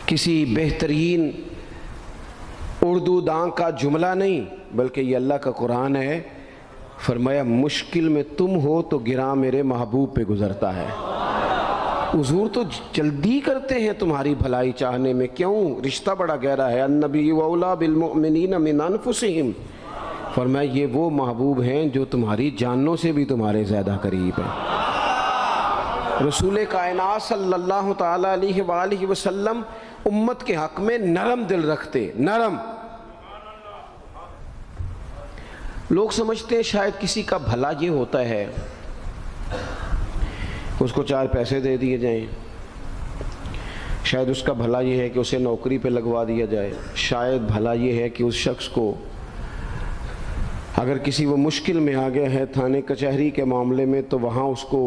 کسی بہترین اردو داں کا جملہ نہیں بلکہ یہ اللہ کا قرآن ہے۔ فرمایا مشکل میں تم ہو تو گراں میرے محبوب پہ گزرتا ہے۔ حضور تو جلدی کرتے ہیں تمہاری بھلائی چاہنے میں، کیوں؟ رشتہ بڑا گہرا ہے۔ النبی اولیٰ بالمؤمنین من انفسہم، فرمایا یہ وہ محبوب ہیں جو تمہاری جانوں سے بھی تمہارے زیادہ قریب ہیں۔ رسول کائنات صلی اللہ تعالیٰ علیہ وآلہ وسلم امت کے حق میں نرم دل رکھتے، نرم۔ لوگ سمجھتے ہیں شاید کسی کا بھلا یہ ہوتا ہے اس کو 4 پیسے دے دیے جائیں، شاید اس کا بھلا یہ ہے کہ اسے نوکری پہ لگوا دیا جائے، شاید بھلا یہ ہے کہ اس شخص کو اگر کسی وہ مشکل میں آ گیا ہے تھانے کچہری کے معاملے میں تو وہاں اس کو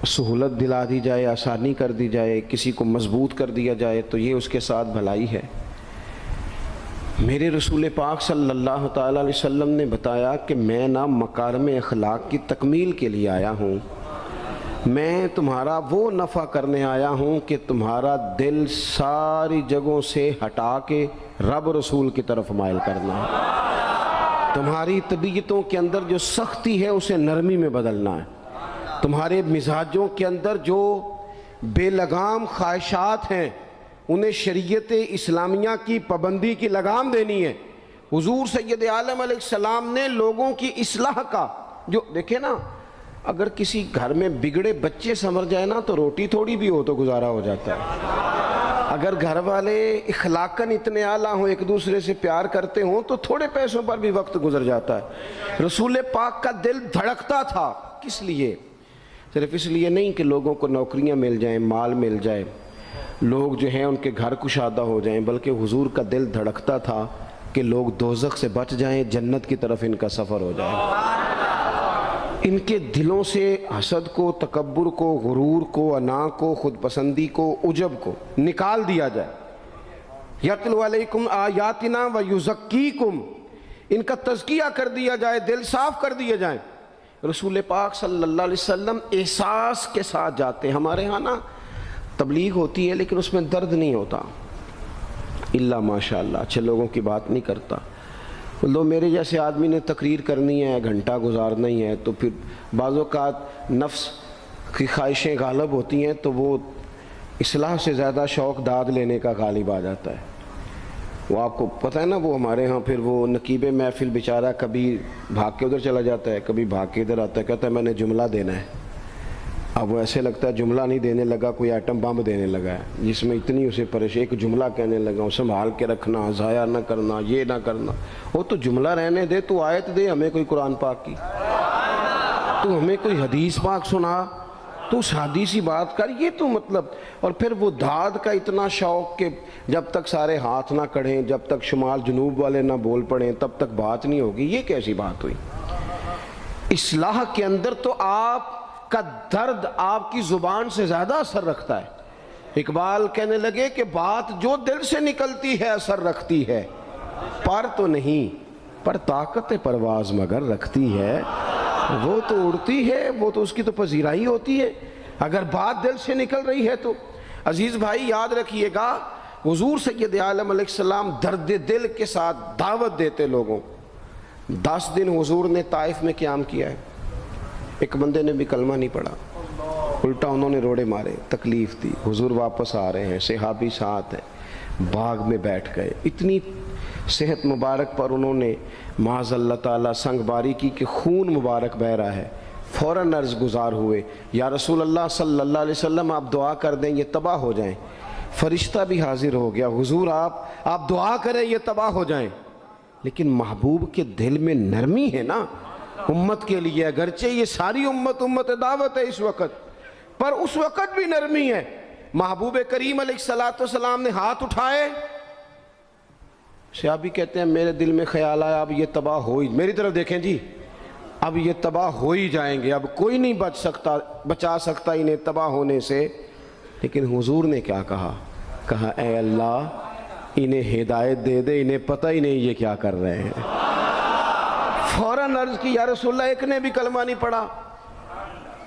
سہولت دلا دی جائے، آسانی کر دی جائے، کسی کو مضبوط کر دیا جائے، تو یہ اس کے ساتھ بھلائی ہے۔ میرے رسول پاک صلی اللہ تعالیٰ علیہ وسلم نے بتایا کہ میں نہ مکارم اخلاق کی تکمیل کے لیے آیا ہوں، میں تمہارا وہ نفع کرنے آیا ہوں کہ تمہارا دل ساری جگہوں سے ہٹا کے رب رسول کی طرف مائل کرنا ہے، تمہاری طبیعتوں کے اندر جو سختی ہے اسے نرمی میں بدلنا ہے، تمہارے مزاجوں کے اندر جو بے لگام خواہشات ہیں انہیں شریعت اسلامیہ کی پابندی کی لگام دینی ہے۔ حضور سید عالم علیہ السلام نے لوگوں کی اصلاح کا جو دیکھیں نا، اگر کسی گھر میں بگڑے بچے سنور جائے نا تو روٹی تھوڑی بھی ہو تو گزارا ہو جاتا ہے، اگر گھر والے اخلاقاً اتنے اعلیٰ ہوں، ایک دوسرے سے پیار کرتے ہوں تو تھوڑے پیسوں پر بھی وقت گزر جاتا ہے۔ رسول پاک کا دل دھڑکتا تھا، کس لیے؟ صرف اس لیے نہیں کہ لوگوں کو نوکریاں مل جائیں، مال مل جائے، لوگ جو ہیں ان کے گھر کشادہ ہو جائیں، بلکہ حضور کا دل دھڑکتا تھا کہ لوگ دوزخ سے بچ جائیں، جنت کی طرف ان کا سفر ہو جائے، ان کے دلوں سے حسد کو، تکبر کو، غرور کو، انا کو، خود پسندی کو، عجب کو نکال دیا جائے۔ یتلو علیکم آیاتنا ویزکیکم، ان کا تزکیہ کر دیا جائے، دل صاف کر دیے جائیں۔ رسول پاک صلی اللہ علیہ وسلم احساس کے ساتھ جاتے ہیں۔ ہمارے ہاں نا تبلیغ ہوتی ہے لیکن اس میں درد نہیں ہوتا، الا ماشاء اللہ، اچھے لوگوں کی بات نہیں کرتا۔ لو میرے جیسے آدمی نے تقریر کرنی ہے، گھنٹہ گزارنا ہی ہے، تو پھر بعض اوقات نفس کی خواہشیں غالب ہوتی ہیں تو وہ اصلاح سے زیادہ شوق داد لینے کا غالب آ جاتا ہے۔ وہ آپ کو پتہ ہے نا، وہ ہمارے ہاں پھر وہ نقیب محفل بیچارہ کبھی بھاگ کے ادھر چلا جاتا ہے، کبھی بھاگ کے ادھر آتا ہے، کہتا ہے میں نے جملہ دینا ہے۔ اب وہ ایسے لگتا ہے جملہ نہیں دینے لگا، کوئی ایٹم بم دینے لگا ہے، جس میں اتنی اسے پریشانی، ایک جملہ کہنے لگا ہوں، سنبھال کے رکھنا، ضائع نہ کرنا، یہ نہ کرنا۔ وہ تو جملہ رہنے دے، تو آیت دے ہمیں کوئی قرآن پاک کی، تو ہمیں کوئی حدیث پاک سنا، تو اس حدیثی بات کر، یہ تو مطلب۔ اور پھر وہ داد کا اتنا شوق کہ جب تک سارے ہاتھ نہ کڑھیں، جب تک شمال جنوب والے نہ بول پڑیں تب تک بات نہیں ہوگی۔ یہ کیسی بات ہوئی؟ اصلاح کے اندر تو آپ کا درد آپ کی زبان سے زیادہ اثر رکھتا ہے۔ اقبال کہنے لگے کہ بات جو دل سے نکلتی ہے اثر رکھتی ہے، پر تو نہیں، پر طاقت پرواز مگر رکھتی ہے۔ وہ تو اڑتی ہے، وہ تو اس کی تو پذیرائی ہوتی ہے، اگر بات دل سے نکل رہی ہے تو۔ عزیز بھائی یاد رکھیے گا، حضور سید عالم علیہ السلام درد دل کے ساتھ دعوت دیتے لوگوں۔ 10 دن حضور نے طائف میں قیام کیا ہے، ایک بندے نے بھی کلمہ نہیں پڑھا، الٹا انہوں نے روڑے مارے، تکلیف دی۔ حضور واپس آ رہے ہیں، صحابی ساتھ ہیں، باغ میں بیٹھ گئے، اتنی صحت مبارک پر انہوں نے معاذ اللہ تعالیٰ سنگ باری کی کہ خون مبارک بہہ رہا ہے، فوراً عرض گزار ہوئے، یا رسول اللہ صلی اللہ علیہ وسلم آپ دعا کر دیں یہ تباہ ہو جائیں۔ فرشتہ بھی حاضر ہو گیا، حضور آپ دعا کریں یہ تباہ ہو جائیں۔ لیکن محبوب کے دل میں نرمی ہے نا امت کے لیے، اگرچہ یہ ساری امت دعوت ہے اس وقت، پر اس وقت بھی نرمی ہے۔ محبوب کریم علیہ السلام نے ہاتھ اٹھائے، صحابی کہتے ہیں میرے دل میں خیال آیا اب یہ تباہ ہو ہی، میری طرف دیکھیں جی، اب یہ تباہ ہو ہی جائیں گے، اب کوئی نہیں بچا سکتا انہیں تباہ ہونے سے۔ لیکن حضور نے کیا کہا اے اللہ انہیں ہدایت دے دے، انہیں پتہ ہی نہیں یہ کیا کر رہے ہیں۔ فوراً عرض کی یا رسول اللہ ایک نے بھی کلمہ نہیں پڑھا،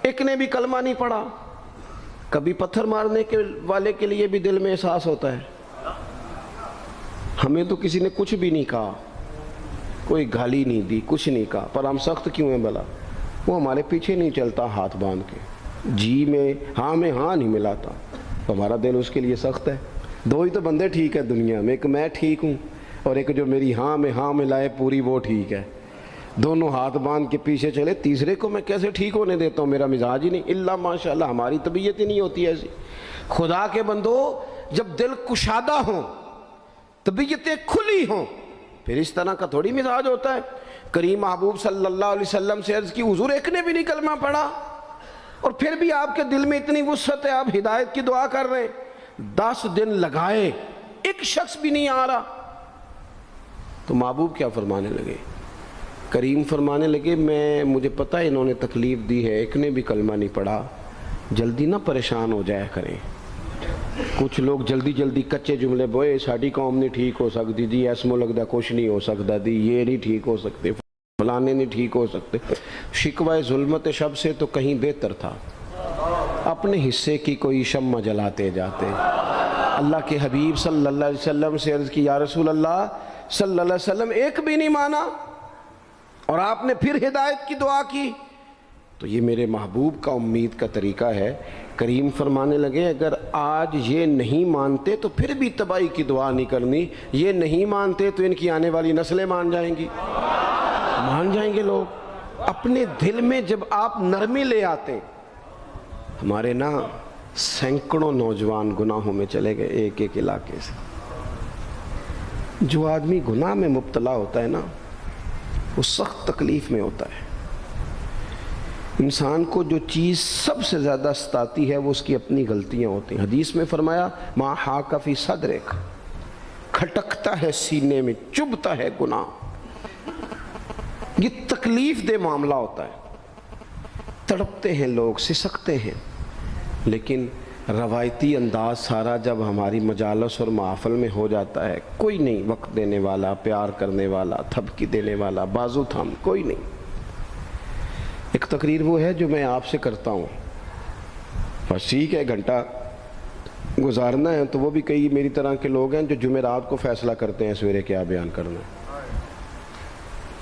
ایک نے بھی کلمہ نہیں پڑھا۔ کبھی پتھر مارنے کے والے کے لیے بھی دل میں احساس ہوتا ہے، ہمیں تو کسی نے کچھ بھی نہیں کہا، کوئی گالی نہیں دی، کچھ نہیں کہا، پر ہم سخت کیوں ہیں بھلا؟ وہ ہمارے پیچھے نہیں چلتا ہاتھ باندھ کے، جی میں ہاں نہیں ملاتا، تو ہمارا دل اس کے لیے سخت ہے۔ دو ہی تو بندے ٹھیک ہے دنیا میں، ایک میں ٹھیک ہوں اور ایک جو میری ہاں میں ہاں ملائے پوری، وہ ٹھیک ہے۔ دونوں ہاتھ باندھ کے پیچھے چلے، تیسرے کو میں کیسے ٹھیک ہونے دیتا ہوں؟ میرا مزاج ہی نہیں، اللہ ماشاء اللہ ہماری طبیعت ہی نہیں ہوتی ایسی۔ خدا کے بندو، جب دل کشادہ ہوں، طبیعتیں کھلی ہوں، پھر اس طرح کا تھوڑی مزاج ہوتا ہے۔ کریم محبوب صلی اللہ علیہ وسلم سے عرض کی، حضور ایک نے بھی نہیں کلمہ پڑھا اور پھر بھی آپ کے دل میں اتنی وسعت ہے، آپ ہدایت کی دعا کر رہے ہیں، 10 دن لگائے ایک شخص بھی نہیں آ رہا۔ تو محبوب کیا فرمانے لگے؟ کریم فرمانے لگے، مجھے پتہ ہے انہوں نے تکلیف دی ہے، ایک نے بھی کلمہ نہیں پڑھا، جلدی نہ پریشان ہو جایا کریں۔ کچھ لوگ جلدی کچے جملے بوئے، ساڈی قوم نہیں ٹھیک ہو سکتی جی، ایسمو لگتا کچھ نہیں ہو سکتا دی، یہ نہیں ٹھیک ہو سکتے، فلانے نہیں ٹھیک ہو سکتے۔ شکوہ ظلمت شب سے تو کہیں بہتر تھا، اپنے حصے کی کوئی شمع جلاتے جاتے۔ اللہ کے حبیب صلی اللہ علیہ وسلم سے عرض کی، یا رسول اللہ صلی اللہ علیہ وسلم ایک بھی نہیں مانا اور آپ نے پھر ہدایت کی دعا کی۔ تو یہ میرے محبوب کا امید کا طریقہ ہے۔ کریم فرمانے لگے، اگر آج یہ نہیں مانتے تو پھر بھی تباہی کی دعا نہیں کرنی، یہ نہیں مانتے تو ان کی آنے والی نسلیں مان جائیں گی، مان جائیں گے لوگ۔ اپنے دل میں جب آپ نرمی لے آتے، ہمارے نا سینکڑوں نوجوان گناہوں میں چلے گئے ایک ایک علاقے سے۔ جو آدمی گناہ میں مبتلا ہوتا ہے نا، وہ سخت تکلیف میں ہوتا ہے۔ انسان کو جو چیز سب سے زیادہ ستاتی ہے وہ اس کی اپنی غلطیاں ہوتی ہیں۔ حدیث میں فرمایا، ما حاک فی صدرک، کھٹکتا ہے سینے میں، چبھتا ہے گناہ۔ یہ تکلیف دہ معاملہ ہوتا ہے، تڑپتے ہیں لوگ، سسکتے ہیں، لیکن روایتی انداز سارا جب ہماری مجالس اور محافل میں ہو جاتا ہے، کوئی نہیں وقت دینے والا، پیار کرنے والا، تھپکی دینے والا، بازو تھام، کوئی نہیں۔ ایک تقریر وہ ہے جو میں آپ سے کرتا ہوں، بس ٹھیک ہے گھنٹہ گزارنا ہے، تو وہ بھی کئی میری طرح کے لوگ ہیں جو جمعرات کو فیصلہ کرتے ہیں سویرے کیا بیان کرنا ہے۔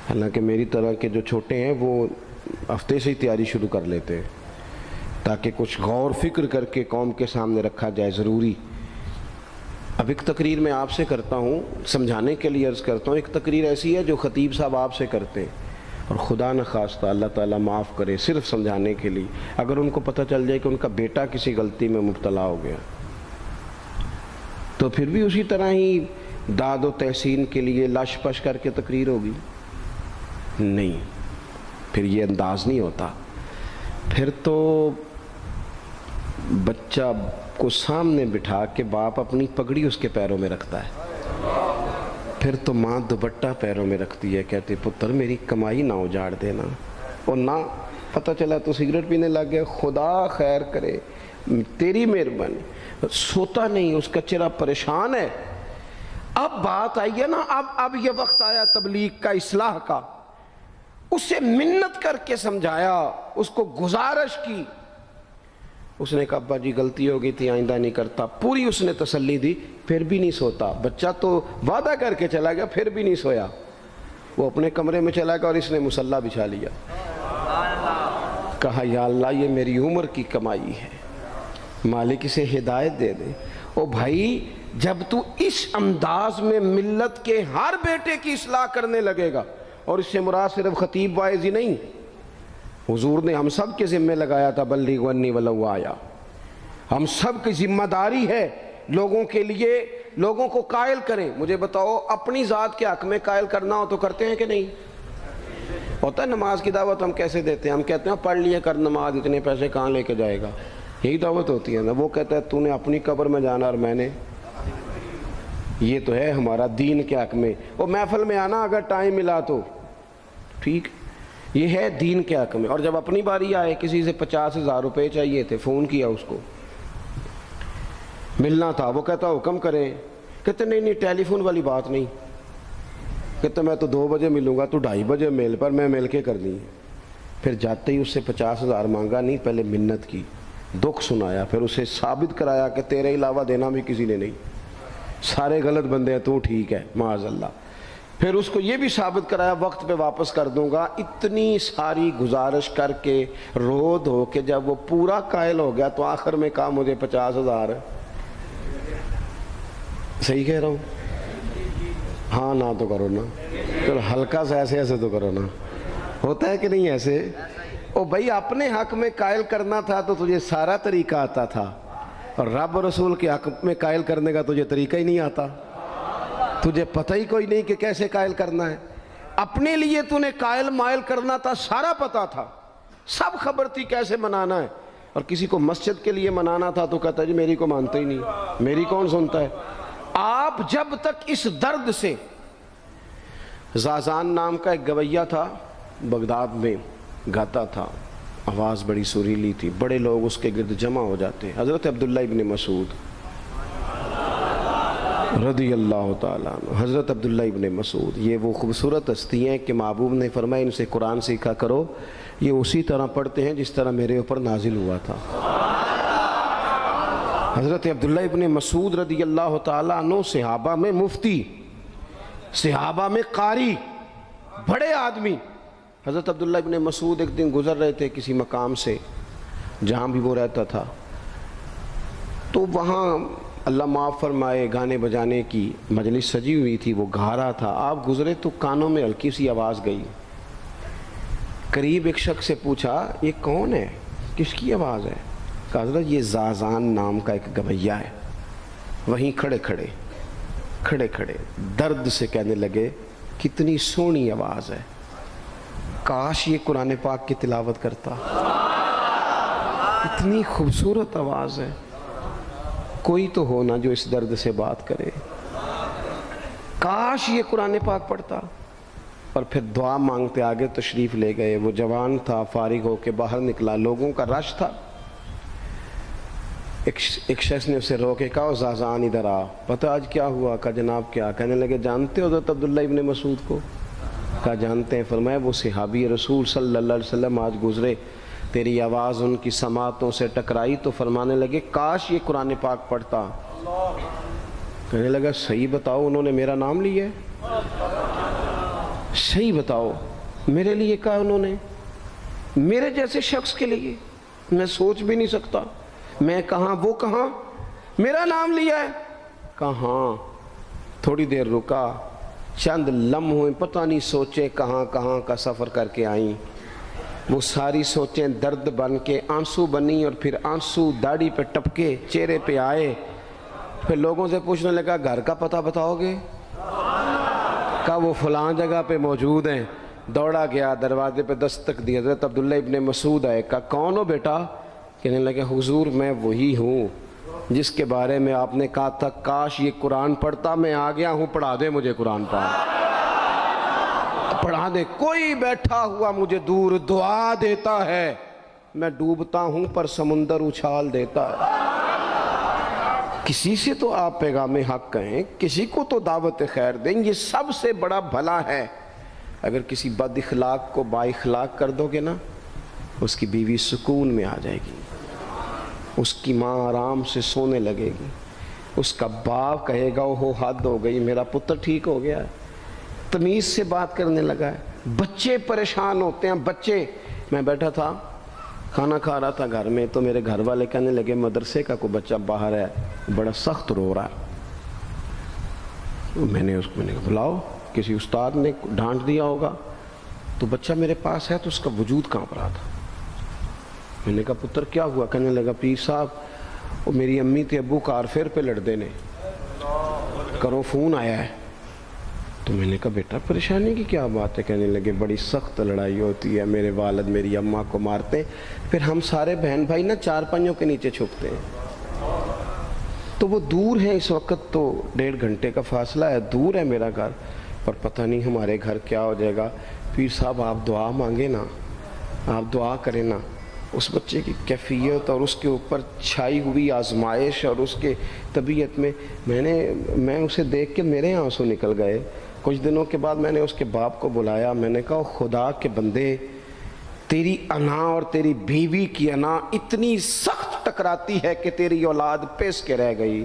حالانکہ میری طرح کے جو چھوٹے ہیں وہ ہفتے سے ہی تیاری شروع کر لیتے ہیں تاکہ کچھ غور فکر کر کے قوم کے سامنے رکھا جائے، ضروری۔ اب ایک تقریر میں آپ سے کرتا ہوں، سمجھانے کے لیے عرض کرتا ہوں۔ ایک تقریر ایسی ہے جو خطیب صاحب آپ سے کرتے ہیں، اور خدا نہ خواستہ اللہ تعالیٰ معاف کرے، صرف سمجھانے کے لیے، اگر ان کو پتہ چل جائے کہ ان کا بیٹا کسی غلطی میں مبتلا ہو گیا تو پھر بھی اسی طرح ہی داد و تحسین کے لیے لش پش کر کے تقریر ہوگی؟ نہیں، پھر یہ انداز نہیں ہوتا۔ پھر تو بچہ کو سامنے بٹھا کے باپ اپنی پگڑی اس کے پیروں میں رکھتا ہے، پھر تو ماں دوپٹہ پیروں میں رکھتی ہے، کہتے پتر میری کمائی نہ اجاڑ دینا، اور نہ پتہ چلا تو سگریٹ پینے لگ گیا، خدا خیر کرے، تیری مہربانی۔ سوتا نہیں، اس کا چہرہ پریشان ہے۔ اب بات آئی ہے نا، اب یہ وقت آیا تبلیغ کا، اصلاح کا۔ اسے منت کر کے سمجھایا، اس کو گزارش کی، اس نے کہا ابا جی غلطی ہو گئی تھی، آئندہ نہیں کرتا، پوری اس نے تسلی دی، پھر بھی نہیں سوتا۔ بچہ تو وعدہ کر کے چلا گیا، پھر بھی نہیں سویا، وہ اپنے کمرے میں چلا گیا اور اس نے مصلی بچھا لیا۔ کہا یا اللہ یہ میری عمر کی کمائی ہے، مالک اسے ہدایت دے دے۔ او بھائی جب تو اس انداز میں ملت کے ہر بیٹے کی اصلاح کرنے لگے گا، اور اس سے مراد صرف خطیب واعظ ہی نہیں، حضور نے ہم سب کے ذمہ لگایا تھا، بلغ عنی ولو آیا، ہم سب کی ذمہ داری ہے لوگوں کے لیے، لوگوں کو قائل کریں۔ مجھے بتاؤ اپنی ذات کے حق میں قائل کرنا ہو تو کرتے ہیں کہ نہیں؟ ہوتا ہے نماز کی دعوت ہم کیسے دیتے ہیں؟ ہم کہتے ہیں پڑھ لیے کر نماز، اتنے پیسے کہاں لے کے جائے گا، یہی دعوت ہوتی ہے نا۔ وہ کہتا ہے تو نے اپنی قبر میں جانا اور میں نے، یہ تو ہے ہمارا دین کے حق میں۔ وہ محفل میں آنا اگر ٹائم ملا تو ٹھیک، یہ ہے دین کے حق میں۔ اور جب اپنی باری آئے، کسی سے 50,000 روپے چاہیے تھے، فون کیا اس کو، ملنا تھا، وہ کہتا حکم کریں، کہتے نہیں ٹیلی فون والی بات نہیں، کہتے میں تو 2 بجے ملوں گا، تو 2:30 بجے مل، پر میں مل کے کر دی۔ پھر جاتے ہی اس سے 50,000 مانگا نہیں، پہلے منت کی، دکھ سنایا، پھر اسے ثابت کرایا کہ تیرے علاوہ دینا بھی کسی نے نہیں۔ سارے غلط بندے ہیں، تو ٹھیک ہے معاذ اللہ۔ پھر اس کو یہ بھی ثابت کرایا وقت پہ واپس کر دوں گا۔ اتنی ساری گزارش کر کے رو دھو کے جب وہ پورا قائل ہو گیا تو آخر میں کہا مجھے 50,000 صحیح کہہ رہا ہوں؟ ہاں نہ تو کرو نا، چلو ہلکا سا ایسے ایسے تو کرو نا، ہوتا ہے کہ نہیں ایسے؟ او بھائی اپنے حق میں قائل کرنا تھا تو تجھے سارا طریقہ آتا تھا، اور رب و رسول کے حق میں قائل کرنے کا تجھے طریقہ ہی نہیں آتا، تجھے پتہ ہی کوئی نہیں کہ کیسے قائل کرنا ہے۔ اپنے لیے تو نے قائل مائل کرنا تھا، سارا پتہ تھا، سب خبر تھی کیسے منانا ہے، اور کسی کو مسجد کے لیے منانا تھا تو کہتا ہے جی میری کو مانتا ہی نہیں، میری کون سنتا ہے۔ آپ جب تک اس درد سے، زازان نام کا ایک گویہ تھا بغداد میں، گاتا تھا، آواز بڑی سریلی تھی، بڑے لوگ اس کے گرد جمع ہو جاتے، حضرت عبداللہ ابن مسعود رضی اللہ تعالیٰ عنہ، حضرت عبداللہ ابن مسعود، یہ وہ خوبصورت ہستی ہیں کہ محبوب نے فرمایا ان سے قرآن سیکھا کرو، یہ اسی طرح پڑھتے ہیں جس طرح میرے اوپر نازل ہوا تھا۔ حضرت عبداللہ ابن مسعود رضی اللہ تعالیٰ عنہ صحابہ میں مفتی، صحابہ میں قاری، بڑے آدمی۔ حضرت عبداللہ ابن مسعود ایک دن گزر رہے تھے کسی مقام سے جہاں بھی وہ رہتا تھا، تو وہاں اللہ معاف فرمائے گانے بجانے کی مجلس سجی ہوئی تھی، وہ گا رہا تھا، آپ گزرے تو کانوں میں ہلکی سی آواز گئی، قریب ایک شخص سے پوچھا یہ کون ہے، کس کی آواز ہے؟ کہا حضرت یہ زازان نام کا ایک گویہ ہے۔ وہیں کھڑے کھڑے درد سے کہنے لگے کتنی سونی آواز ہے، کاش یہ قرآن پاک کی تلاوت کرتا، اتنی خوبصورت آواز ہے، کوئی تو ہو نا جو اس درد سے بات کرے، کاش یہ قرآن پاک پڑھتا۔ اور پھر دعا مانگتے آگے تشریف لے گئے۔ وہ جوان تھا، فارغ ہو کے باہر نکلا، لوگوں کا رش تھا، ایک شخص نے اسے روکے، کہا زازان ادھر آ، پتہ آج کیا ہوا؟ کہا جناب کیا؟ کہنے لگے جانتے ہو حضرت عبداللہ ابن مسعود کو؟ کہا جانتے ہیں۔ فرمایا وہ صحابی رسول صلی اللہ علیہ وسلم آج گزرے، تیری آواز ان کی سماعتوں سے ٹکرائی تو فرمانے لگے کاش یہ قرآن پاک پڑھتا۔ کہنے لگا صحیح بتاؤ انہوں نے میرا نام لیا ہے؟ صحیح بتاؤ میرے لیے کہا انہوں نے؟ میرے جیسے شخص کے لیے میں سوچ بھی نہیں سکتا، میں کہاں وہ کہاں، میرا نام لیا ہے؟ کہاں؟ تھوڑی دیر رکا، چند لمحوں پتہ نہیں سوچے کہاں کہاں کا سفر کر کے آئیں، وہ ساری سوچیں درد بن کے آنسو بنی، اور پھر آنسو داڑھی پہ ٹپکے چہرے پہ آئے۔ پھر لوگوں سے پوچھنے لگا گھر کا پتہ بتاؤ گے؟ کہا وہ فلاں جگہ پہ موجود ہیں۔ دوڑا گیا، دروازے پہ دستک دی، حضرت عبداللہ ابن مسعود آئے، کہا کون ہو بیٹا؟ کہنے لگے حضور میں وہی ہوں جس کے بارے میں آپ نے کہا تھا کاش یہ قرآن پڑھتا، میں آ گیا ہوں، پڑھا دے مجھے قرآن پاک، پڑھا دے۔ کوئی بیٹھا ہوا مجھے دور دعا دیتا ہے، میں ڈوبتا ہوں پر سمندر اچھال دیتا ہے۔ کسی سے تو آپ پیغام حق کہیں، کسی کو تو دعوت خیر دیں، یہ سب سے بڑا بھلا ہے۔ اگر کسی بد اخلاق کو با اخلاق کر دو گے نا، اس کی بیوی سکون میں آ جائے گی، اس کی ماں آرام سے سونے لگے گی، اس کا باپ کہے گا وہ حد ہو گئی، میرا پتر ٹھیک ہو گیا ہے، تمیز سے بات کرنے لگا ہے۔ بچے پریشان ہوتے ہیں، بچے، میں بیٹھا تھا کھانا کھا رہا تھا گھر میں، تو میرے گھر والے کہنے لگے مدرسے کا کوئی بچہ باہر ہے، بڑا سخت رو رہا ہے۔ میں نے کہا بلاؤ، کسی استاد نے ڈانٹ دیا ہوگا، تو بچہ میرے پاس ہے تو اس کا وجود کانپ رہا تھا۔ میں نے کہا پتر کیا ہوا؟ کہنے لگا پیر صاحب وہ میری امی تھے ابو کارفیر پہ لڑ دینے، کرو فون آیا ہے۔ تو میں نے کہا بیٹا پریشانی کی کیا بات ہے؟ کہنے لگے بڑی سخت لڑائی ہوتی ہے، میرے والد میری اماں کو مارتے، پھر ہم سارے بہن بھائی نا چارپائیوں کے نیچے چھپتے ہیں، تو وہ دور ہے، اس وقت تو 1.5 گھنٹے کا فاصلہ ہے، دور ہے میرا گھر، پر پتہ نہیں ہمارے گھر کیا ہو جائے گا۔ پیر صاحب آپ دعا مانگے نا، آپ دعا کریں نا، اس بچے کی کیفیت اور اس کے اوپر چھائی ہوئی آزمائش اور اس کے طبیعت میں اسے دیکھ کے میرے آنسو نکل گئے۔ کچھ دنوں کے بعد میں نے اس کے باپ کو بلایا، میں نے کہا خدا کے بندے، تیری انا اور تیری بیوی کی انا اتنی سخت ٹکراتی ہے کہ تیری اولاد پیس کے رہ گئی۔